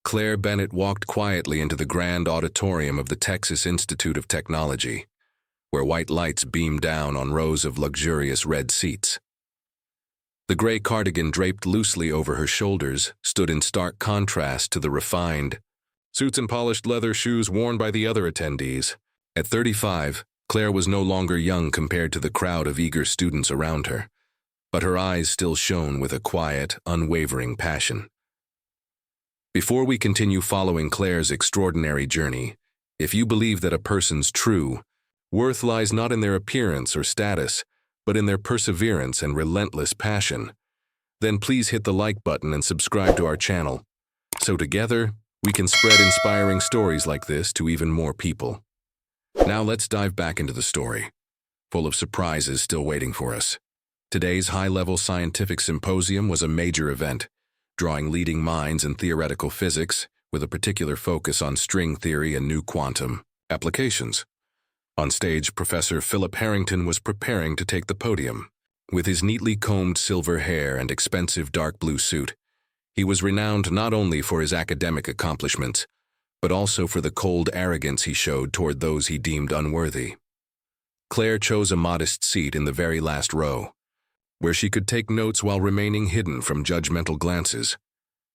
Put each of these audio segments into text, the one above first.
Claire Bennett walked quietly into the grand auditorium of the Texas Institute of Technology, where white lights beamed down on rows of luxurious red seats. The gray cardigan draped loosely over her shoulders stood in stark contrast to the refined suits and polished leather shoes worn by the other attendees. At 35, Claire was no longer young compared to the crowd of eager students around her, but her eyes still shone with a quiet, unwavering passion. Before we continue following Claire's extraordinary journey, if you believe that a person's true worth lies not in their appearance or status, but in their perseverance and relentless passion, then please hit the like button and subscribe to our channel, so together we can spread inspiring stories like this to even more people. Now let's dive back into the story, full of surprises still waiting for us. Today's high-level scientific symposium was a major event, drawing leading minds in theoretical physics with a particular focus on string theory and new quantum applications. On stage, Professor Philip Harrington was preparing to take the podium. With his neatly combed silver hair and expensive dark blue suit, he was renowned not only for his academic accomplishments, but also for the cold arrogance he showed toward those he deemed unworthy. Claire chose a modest seat in the very last row, where she could take notes while remaining hidden from judgmental glances.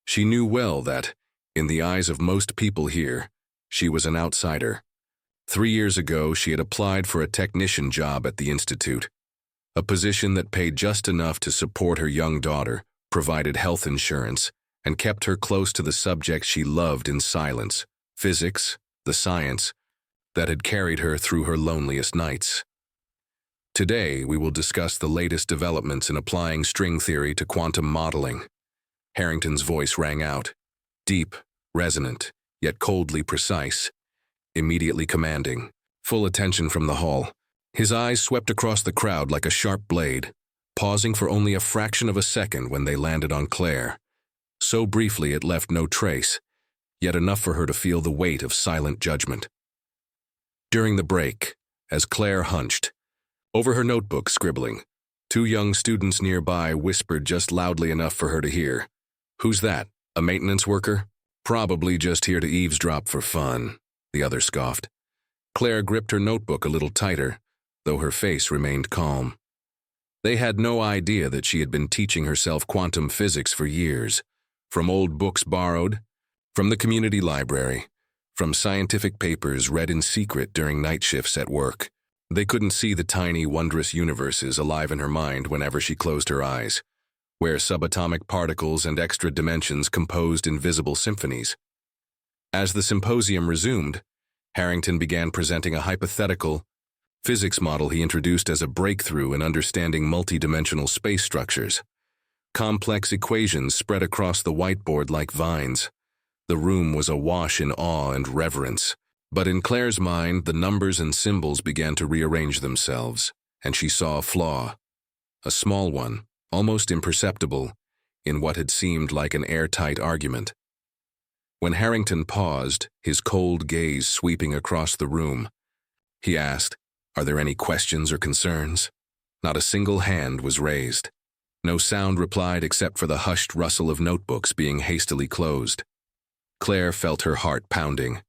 She knew well that, in the eyes of most people here, she was an outsider. 3 years ago, she had applied for a technician job at the Institute, a position that paid just enough to support her young daughter, provided health insurance, and kept her close to the subject she loved in silence, physics, the science, that had carried her through her loneliest nights. Today, we will discuss the latest developments in applying string theory to quantum modeling. Harrington's voice rang out, deep, resonant, yet coldly precise, immediately commanding, full attention from the hall. His eyes swept across the crowd like a sharp blade, pausing for only a fraction of a second when they landed on Claire. So briefly it left no trace, yet enough for her to feel the weight of silent judgment. During the break, as Claire hunched, over her notebook scribbling, 2 young students nearby whispered just loudly enough for her to hear. "Who's that? A maintenance worker? Probably just here to eavesdrop for fun," the other scoffed. Claire gripped her notebook a little tighter, though her face remained calm. They had no idea that she had been teaching herself quantum physics for years, from old books borrowed, from the community library, from scientific papers read in secret during night shifts at work. They couldn't see the tiny, wondrous universes alive in her mind whenever she closed her eyes, where subatomic particles and extra dimensions composed invisible symphonies. As the symposium resumed, Harrington began presenting a hypothetical physics model he introduced as a breakthrough in understanding multidimensional space structures. Complex equations spread across the whiteboard like vines. The room was awash in awe and reverence. But in Claire's mind, the numbers and symbols began to rearrange themselves, and she saw a flaw, a small one, almost imperceptible, in what had seemed like an airtight argument. When Harrington paused, his cold gaze sweeping across the room, he asked, "Are there any questions or concerns?" Not a single hand was raised. No sound replied except for the hushed rustle of notebooks being hastily closed. Claire felt her heart pounding.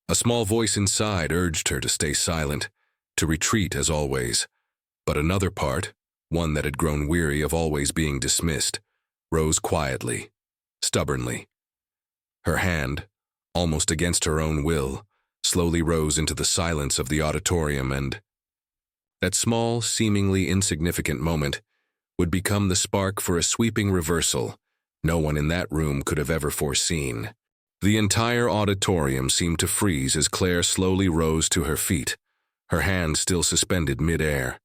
A small voice inside urged her to stay silent, to retreat as always. But another part, one that had grown weary of always being dismissed, rose quietly, stubbornly. Her hand, almost against her own will, slowly rose into the silence of the auditorium, and that small, seemingly insignificant moment would become the spark for a sweeping reversal no one in that room could have ever foreseen. The entire auditorium seemed to freeze as Claire slowly rose to her feet, her hands still suspended mid-air.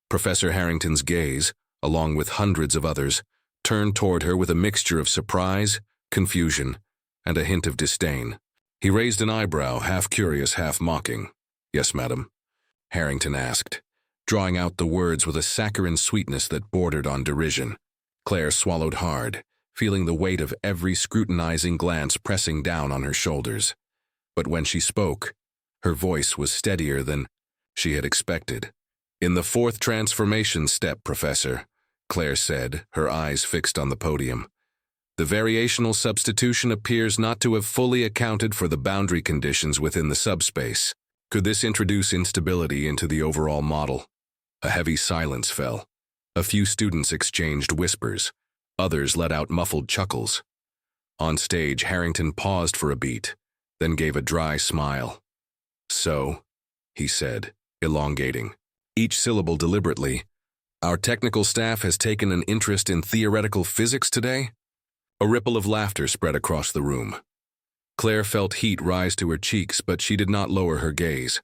Professor Harrington's gaze, along with hundreds of others, turned toward her with a mixture of surprise, confusion, and a hint of disdain. He raised an eyebrow, half curious, half mocking. "Yes, madam?" Harrington asked, drawing out the words with a saccharine sweetness that bordered on derision. Claire swallowed hard, feeling the weight of every scrutinizing glance pressing down on her shoulders. But when she spoke, her voice was steadier than she had expected. "In the 4th transformation step, Professor," Claire said, her eyes fixed on the podium, The variational substitution appears not to have fully accounted for the boundary conditions within the subspace. Could this introduce instability into the overall model? A heavy silence fell. A few students exchanged whispers. Others let out muffled chuckles. On stage, Harrington paused for a beat, then gave a dry smile. "So," he said, elongating, each syllable deliberately, "our technical staff has taken an interest in theoretical physics today?" A ripple of laughter spread across the room. Claire felt heat rise to her cheeks, but she did not lower her gaze.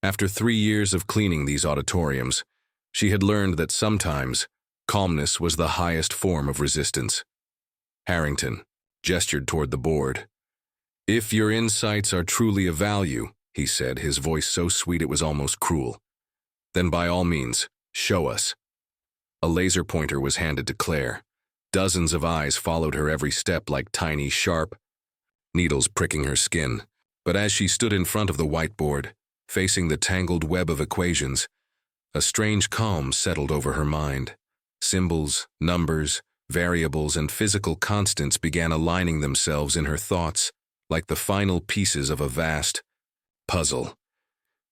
After 3 years of cleaning these auditoriums, she had learned that sometimes calmness was the highest form of resistance. Harrington gestured toward the board. "If your insights are truly of value," he said, his voice so sweet it was almost cruel, "then by all means, show us." A laser pointer was handed to Claire. Dozens of eyes followed her every step like tiny, sharp needles pricking her skin. But as she stood in front of the whiteboard, facing the tangled web of equations, a strange calm settled over her mind. Symbols, numbers, variables, and physical constants began aligning themselves in her thoughts, like the final pieces of a vast puzzle.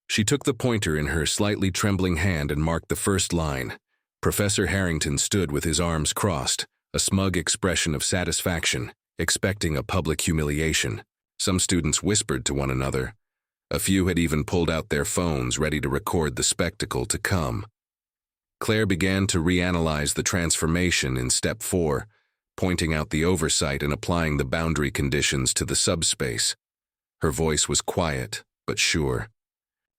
She took the pointer in her slightly trembling hand and marked the first line. Professor Harrington stood with his arms crossed, a smug expression of satisfaction, expecting a public humiliation. Some students whispered to one another. A few had even pulled out their phones, ready to record the spectacle to come. Claire began to reanalyze the transformation in Step 4, pointing out the oversight and applying the boundary conditions to the subspace. Her voice was quiet, but sure.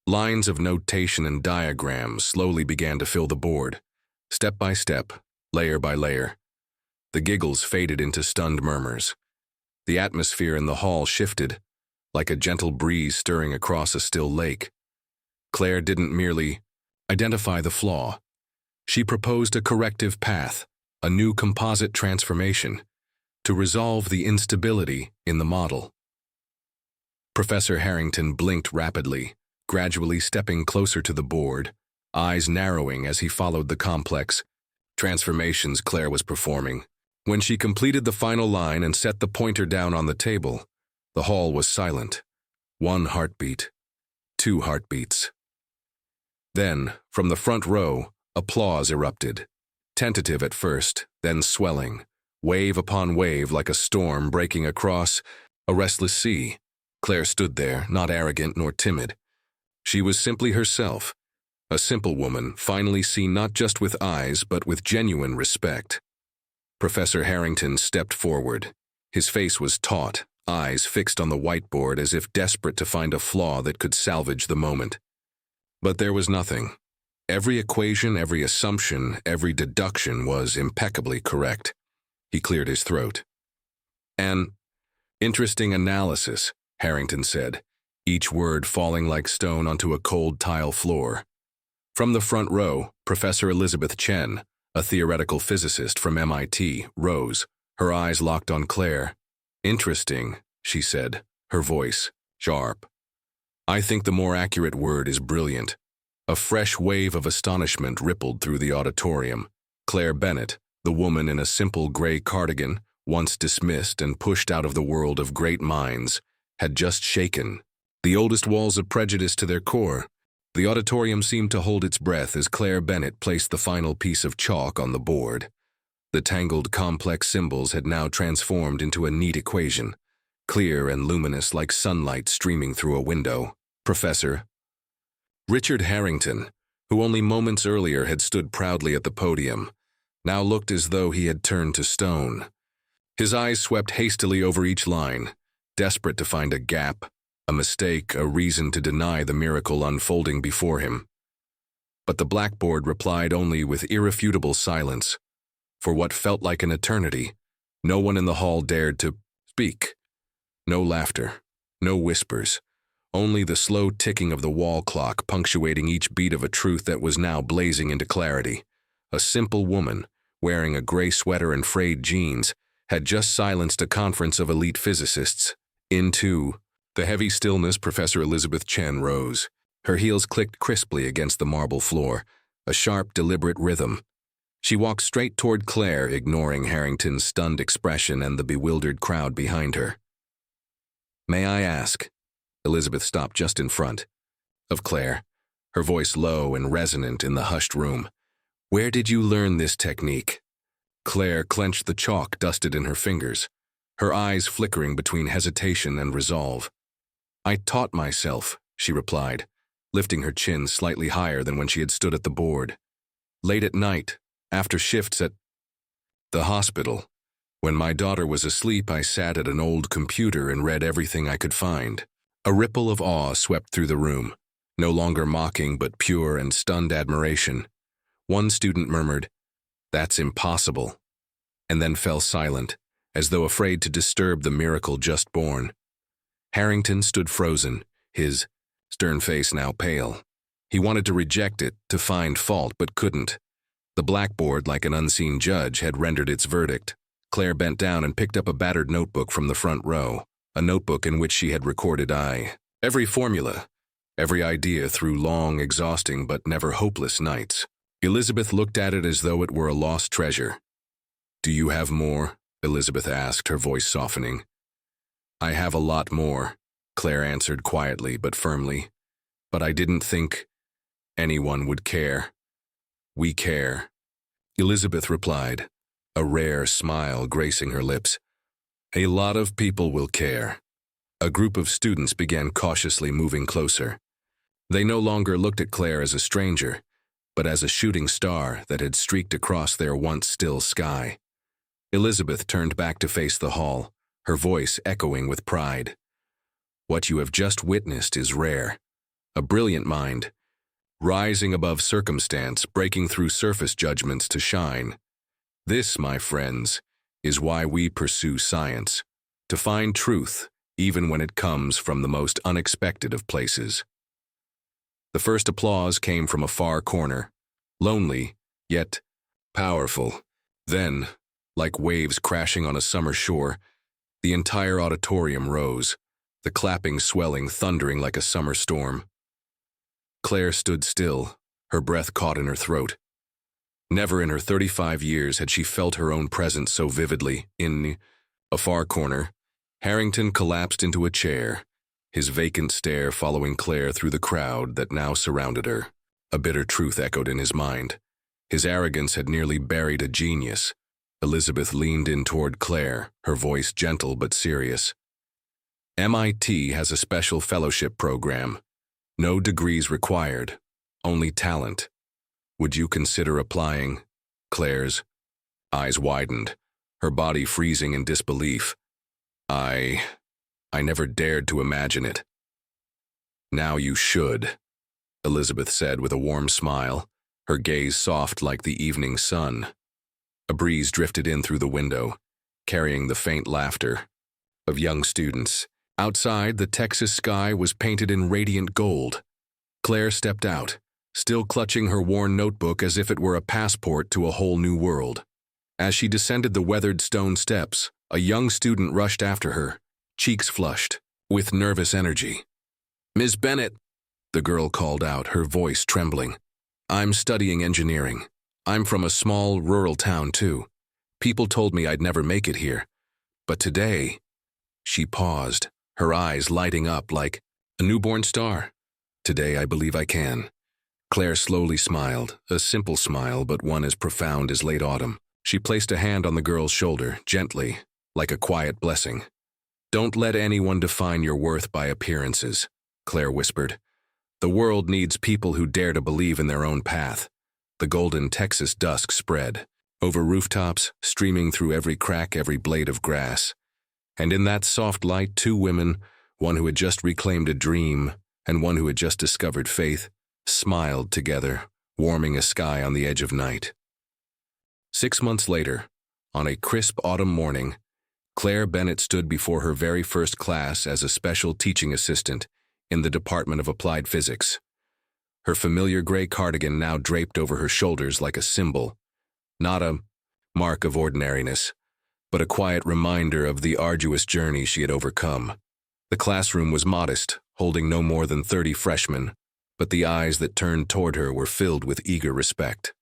Lines of notation and diagrams slowly began to fill the board, step by step, layer by layer. The giggles faded into stunned murmurs. The atmosphere in the hall shifted, like a gentle breeze stirring across a still lake. Claire didn't merely identify the flaw. She proposed a corrective path, a new composite transformation, to resolve the instability in the model. Professor Harrington blinked rapidly, gradually stepping closer to the board, eyes narrowing as he followed the complex transformations Claire was performing. When she completed the final line and set the pointer down on the table, the hall was silent. 1 heartbeat, 2 heartbeats. Then, from the front row, applause erupted. Tentative at first, then swelling, wave upon wave like a storm breaking across a restless sea. Claire stood there, not arrogant nor timid. She was simply herself, a simple woman, finally seen not just with eyes, but with genuine respect. Professor Harrington stepped forward. His face was taut, eyes fixed on the whiteboard as if desperate to find a flaw that could salvage the moment. But there was nothing. Every equation, every assumption, every deduction was impeccably correct. He cleared his throat. "An interesting analysis," Harrington said, each word falling like stone onto a cold tile floor. From the front row, Professor Elizabeth Chen, a theoretical physicist from MIT, rose, her eyes locked on Claire. "Interesting," she said, her voice sharp. "I think the more accurate word is brilliant." A fresh wave of astonishment rippled through the auditorium. Claire Bennett, the woman in a simple gray cardigan, once dismissed and pushed out of the world of great minds, had just shaken, the oldest walls of prejudice to their core. The auditorium seemed to hold its breath as Claire Bennett placed the final piece of chalk on the board. The tangled, complex symbols had now transformed into a neat equation, clear and luminous like sunlight streaming through a window. Professor Richard Harrington, who only moments earlier had stood proudly at the podium, now looked as though he had turned to stone. His eyes swept hastily over each line, desperate to find a gap, a mistake, a reason to deny the miracle unfolding before him. But the blackboard replied only with irrefutable silence. For what felt like an eternity, no one in the hall dared to speak. No laughter, no whispers, only the slow ticking of the wall clock punctuating each beat of a truth that was now blazing into clarity. A simple woman, wearing a gray sweater and frayed jeans, had just silenced a conference of elite physicists. Into the heavy stillness, Professor Elizabeth Chen rose. Her heels clicked crisply against the marble floor, a sharp, deliberate rhythm. She walked straight toward Claire, ignoring Harrington's stunned expression and the bewildered crowd behind her. "May I ask?" Elizabeth stopped just in front of Claire, her voice low and resonant in the hushed room. "Where did you learn this technique?" Claire clenched the chalk dusted in her fingers, her eyes flickering between hesitation and resolve. "I taught myself," she replied, lifting her chin slightly higher than when she had stood at the board. "Late at night, after shifts at the hospital. When my daughter was asleep, I sat at an old computer and read everything I could find." A ripple of awe swept through the room, no longer mocking but pure and stunned admiration. One student murmured, "That's impossible," and then fell silent, as though afraid to disturb the miracle just born. Harrington stood frozen, his stern face now pale. He wanted to reject it, to find fault, but couldn't. The blackboard, like an unseen judge, had rendered its verdict. Claire bent down and picked up a battered notebook from the front row, a notebook in which she had recorded every formula, every idea through long, exhausting, but never hopeless nights. Elizabeth looked at it as though it were a lost treasure. "Do you have more?" Elizabeth asked, her voice softening. "I have a lot more," Claire answered quietly but firmly. "But I didn't think anyone would care." "We care," Elizabeth replied, a rare smile gracing her lips. "A lot of people will care." A group of students began cautiously moving closer. They no longer looked at Claire as a stranger, but as a shooting star that had streaked across their once still sky. Elizabeth turned back to face the hall, her voice echoing with pride. "What you have just witnessed is rare. A brilliant mind, rising above circumstance, breaking through surface judgments to shine. This, my friends, is why we pursue science, to find truth, even when it comes from the most unexpected of places." The first applause came from a far corner, lonely, yet powerful. Then, like waves crashing on a summer shore, the entire auditorium rose, the clapping swelling, thundering like a summer storm. Claire stood still, her breath caught in her throat. Never in her 35 years had she felt her own presence so vividly. In a far corner, Harrington collapsed into a chair, his vacant stare following Claire through the crowd that now surrounded her. A bitter truth echoed in his mind. His arrogance had nearly buried a genius. Elizabeth leaned in toward Claire, her voice gentle but serious. "MIT has a special fellowship program. No degrees required, only talent. Would you consider applying?" Claire's eyes widened, her body freezing in disbelief. I never dared to imagine it." "Now you should," Elizabeth said with a warm smile, her gaze soft like the evening sun. A breeze drifted in through the window, carrying the faint laughter of young students. Outside, the Texas sky was painted in radiant gold. Claire stepped out, still clutching her worn notebook as if it were a passport to a whole new world. As she descended the weathered stone steps, a young student rushed after her, cheeks flushed, with nervous energy. "Ms. Bennett," the girl called out, her voice trembling. "I'm studying engineering. I'm from a small, rural town, too. People told me I'd never make it here. But today—" She paused, her eyes lighting up like a newborn star. "Today I believe I can." Claire slowly smiled, a simple smile, but one as profound as late autumn. She placed a hand on the girl's shoulder, gently, like a quiet blessing. "Don't let anyone define your worth by appearances," Claire whispered. "The world needs people who dare to believe in their own path." The golden Texas dusk spread, over rooftops, streaming through every crack, every blade of grass. And in that soft light, two women, one who had just reclaimed a dream and one who had just discovered faith, smiled together, warming a sky on the edge of night. 6 months later, on a crisp autumn morning, Claire Bennett stood before her very first class as a special teaching assistant in the Department of Applied Physics. Her familiar gray cardigan now draped over her shoulders like a symbol, not a mark of ordinariness, but a quiet reminder of the arduous journey she had overcome. The classroom was modest, holding no more than 30 freshmen, but the eyes that turned toward her were filled with eager respect.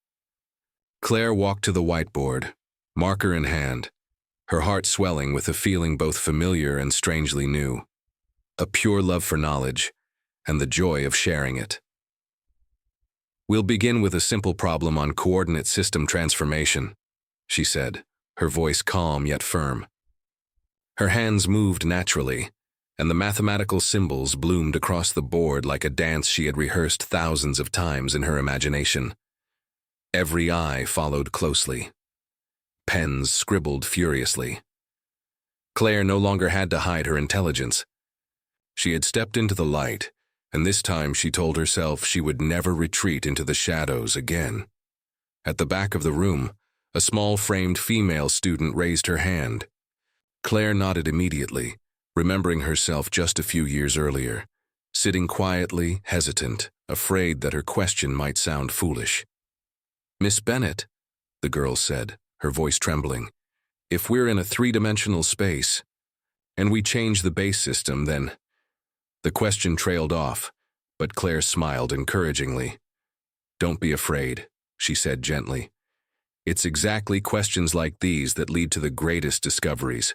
Claire walked to the whiteboard, marker in hand, her heart swelling with a feeling both familiar and strangely new, a pure love for knowledge and the joy of sharing it. "We'll begin with a simple problem on coordinate system transformation," she said, her voice calm yet firm. Her hands moved naturally, and the mathematical symbols bloomed across the board like a dance she had rehearsed thousands of times in her imagination. Every eye followed closely. Pens scribbled furiously. Claire no longer had to hide her intelligence. She had stepped into the light, and this time she told herself she would never retreat into the shadows again. At the back of the room, a small framed female student raised her hand. Claire nodded immediately, remembering herself just a few years earlier, sitting quietly, hesitant, afraid that her question might sound foolish. "Miss Bennett," the girl said, her voice trembling, "if we're in a three-dimensional space, and we change the base system, then—" The question trailed off, but Claire smiled encouragingly. "Don't be afraid," she said gently. "It's exactly questions like these that lead to the greatest discoveries."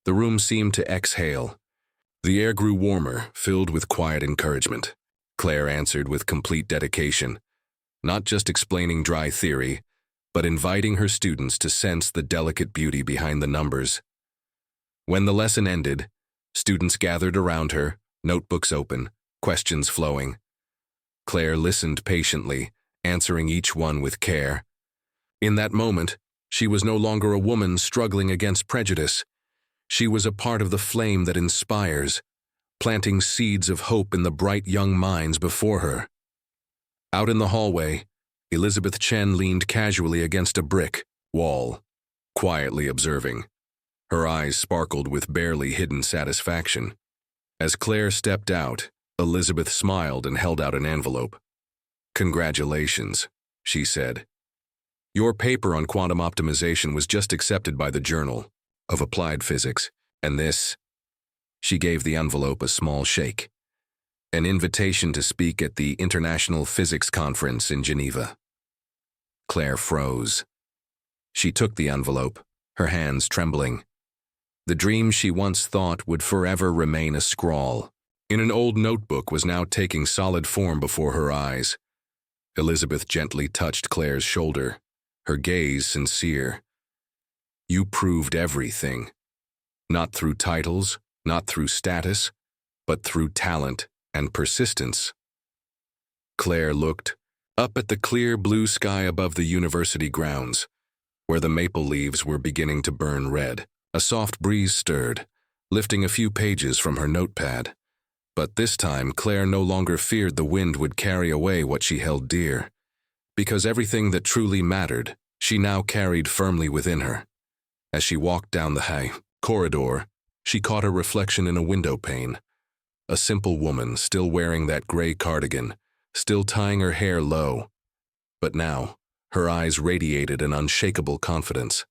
The room seemed to exhale. The air grew warmer, filled with quiet encouragement. Claire answered with complete dedication, not just explaining dry theory, but inviting her students to sense the delicate beauty behind the numbers. When the lesson ended, students gathered around her, notebooks open, questions flowing. Claire listened patiently, answering each one with care. In that moment, she was no longer a woman struggling against prejudice. She was a part of the flame that inspires, planting seeds of hope in the bright young minds before her. Out in the hallway, Elizabeth Chen leaned casually against a brick wall, quietly observing. Her eyes sparkled with barely hidden satisfaction. As Claire stepped out, Elizabeth smiled and held out an envelope. "Congratulations," she said. "Your paper on quantum optimization was just accepted by the Journal of Applied Physics, and this—" She gave the envelope a small shake. "An invitation to speak at the International Physics Conference in Geneva." Claire froze. She took the envelope, her hands trembling. The dream she once thought would forever remain a scrawl in an old notebook was now taking solid form before her eyes. Elizabeth gently touched Claire's shoulder, her gaze sincere. "You proved everything. Not through titles, not through status, but through talent and persistence." Claire looked up at the clear blue sky above the university grounds, where the maple leaves were beginning to burn red. A soft breeze stirred, lifting a few pages from her notepad. But this time, Claire no longer feared the wind would carry away what she held dear, because everything that truly mattered, she now carried firmly within her. As she walked down the high corridor, she caught her reflection in a window pane. A simple woman, still wearing that gray cardigan, still tying her hair low. But now, her eyes radiated an unshakable confidence.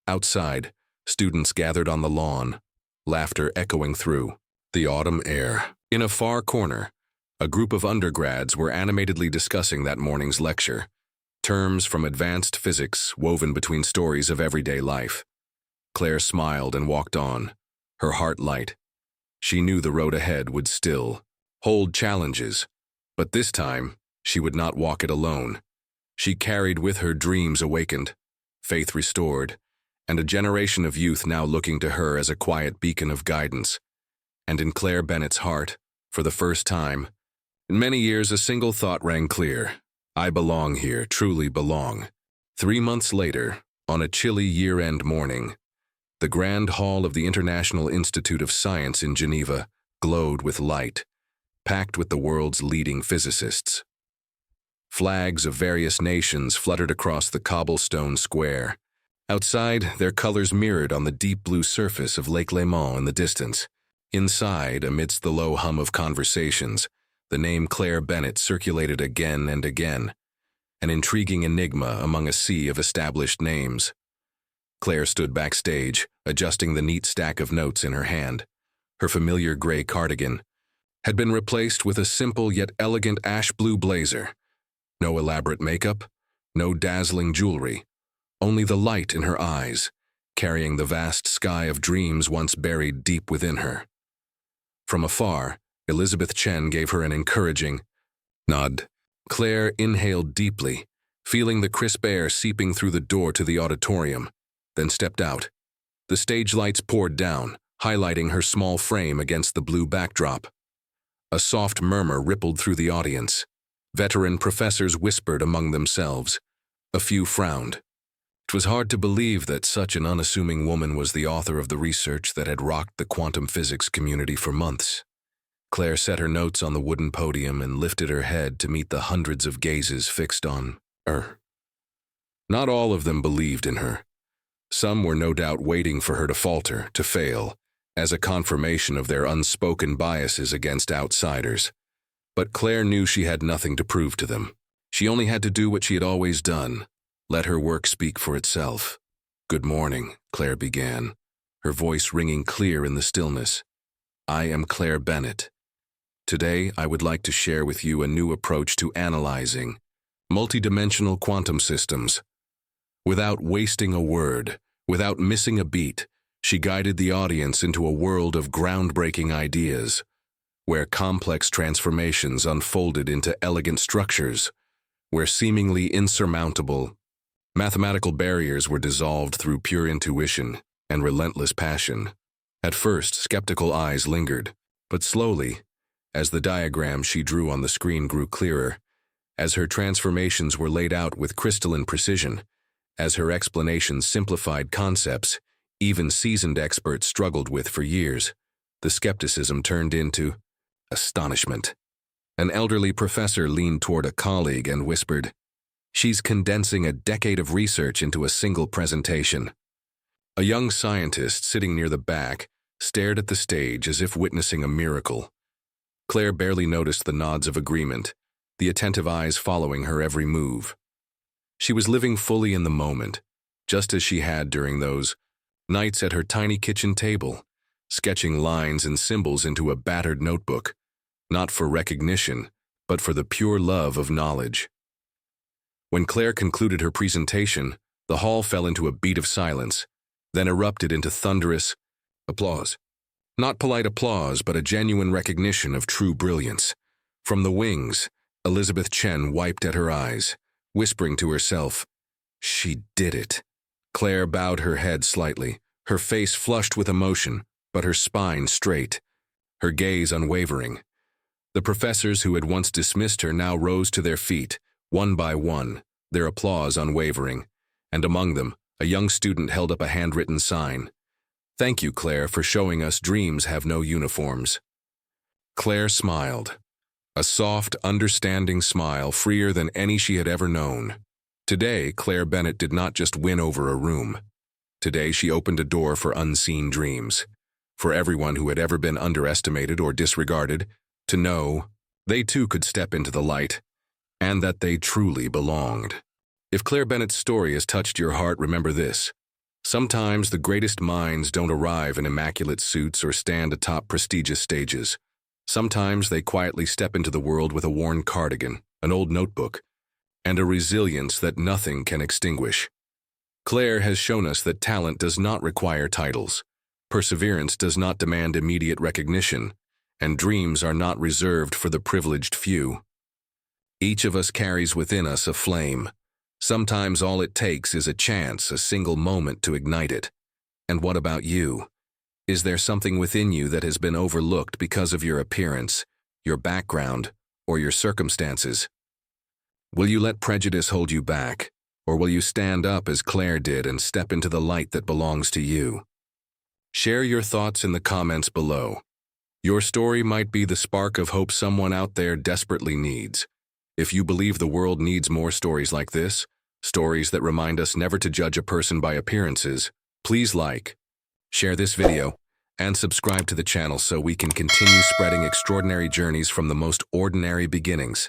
Outside, students gathered on the lawn, laughter echoing through the autumn air. In a far corner, a group of undergrads were animatedly discussing that morning's lecture, terms from advanced physics woven between stories of everyday life. Claire smiled and walked on, her heart light. She knew the road ahead would still hold challenges, but this time she would not walk it alone. She carried with her dreams awakened, faith restored, and a generation of youth now looking to her as a quiet beacon of guidance. And in Claire Bennett's heart, for the first time, in many years a single thought rang clear. I belong here, truly belong. 3 months later, on a chilly year-end morning, the grand hall of the International Institute of Science in Geneva glowed with light, packed with the world's leading physicists. Flags of various nations fluttered across the cobblestone square. Outside, their colors mirrored on the deep blue surface of Lake Léman in the distance. Inside, amidst the low hum of conversations, the name Claire Bennett circulated again and again, an intriguing enigma among a sea of established names. Claire stood backstage, adjusting the neat stack of notes in her hand. Her familiar gray cardigan had been replaced with a simple yet elegant ash blue blazer. No elaborate makeup, No dazzling jewelry, only the light in her eyes, carrying the vast sky of dreams once buried deep within her. From afar, Elizabeth Chen gave her an encouraging nod. Claire inhaled deeply, feeling the crisp air seeping through the door to the auditorium, then stepped out. The stage lights poured down, highlighting her small frame against the blue backdrop. A soft murmur rippled through the audience. Veteran professors whispered among themselves. A few frowned. It was hard to believe that such an unassuming woman was the author of the research that had rocked the quantum physics community for months. Claire set her notes on the wooden podium and lifted her head to meet the hundreds of gazes fixed on her. Not all of them believed in her. Some were no doubt waiting for her to falter, to fail, as a confirmation of their unspoken biases against outsiders. But Claire knew she had nothing to prove to them. She only had to do what she had always done, let her work speak for itself. "Good morning," Claire began, her voice ringing clear in the stillness. "I am Claire Bennett. Today, I would like to share with you a new approach to analyzing multidimensional quantum systems." Without wasting a word, without missing a beat, she guided the audience into a world of groundbreaking ideas, where complex transformations unfolded into elegant structures, where seemingly insurmountable mathematical barriers were dissolved through pure intuition and relentless passion. At first, skeptical eyes lingered, but slowly, as the diagram she drew on the screen grew clearer, as her transformations were laid out with crystalline precision, as her explanations simplified concepts even seasoned experts struggled with for years, the skepticism turned into astonishment. An elderly professor leaned toward a colleague and whispered, "She's condensing a decade of research into a single presentation." A young scientist sitting near the back stared at the stage as if witnessing a miracle. Claire barely noticed the nods of agreement, the attentive eyes following her every move. She was living fully in the moment, just as she had during those nights at her tiny kitchen table, sketching lines and symbols into a battered notebook, not for recognition, but for the pure love of knowledge. When Claire concluded her presentation, the hall fell into a beat of silence, then erupted into thunderous applause. Not polite applause, but a genuine recognition of true brilliance. From the wings, Elizabeth Chen wiped at her eyes, whispering to herself, "She did it." Claire bowed her head slightly, her face flushed with emotion, but her spine straight, her gaze unwavering. The professors who had once dismissed her now rose to their feet, one by one, their applause unwavering, and among them, a young student held up a handwritten sign. "Thank you, Claire, for showing us dreams have no uniforms." Claire smiled, a soft, understanding smile freer than any she had ever known. Today, Claire Bennett did not just win over a room. Today, she opened a door for unseen dreams, for everyone who had ever been underestimated or disregarded, to know they too could step into the light, and that they truly belonged. If Claire Bennett's story has touched your heart, remember this. Sometimes the greatest minds don't arrive in immaculate suits or stand atop prestigious stages. Sometimes they quietly step into the world with a worn cardigan, an old notebook, and a resilience that nothing can extinguish. Claire has shown us that talent does not require titles, perseverance does not demand immediate recognition, and dreams are not reserved for the privileged few. Each of us carries within us a flame. Sometimes all it takes is a chance, a single moment to ignite it. And what about you? Is there something within you that has been overlooked because of your appearance, your background, or your circumstances? Will you let prejudice hold you back, or will you stand up as Claire did and step into the light that belongs to you? Share your thoughts in the comments below. Your story might be the spark of hope someone out there desperately needs. If you believe the world needs more stories like this, stories that remind us never to judge a person by appearances, please like, share this video, and subscribe to the channel so we can continue spreading extraordinary journeys from the most ordinary beginnings.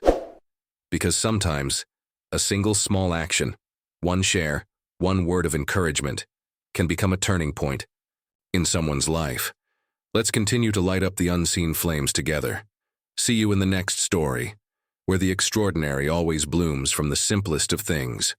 Because sometimes, a single small action, one share, one word of encouragement, can become a turning point in someone's life. Let's continue to light up the unseen flames together. See you in the next story. where the extraordinary always blooms from the simplest of things.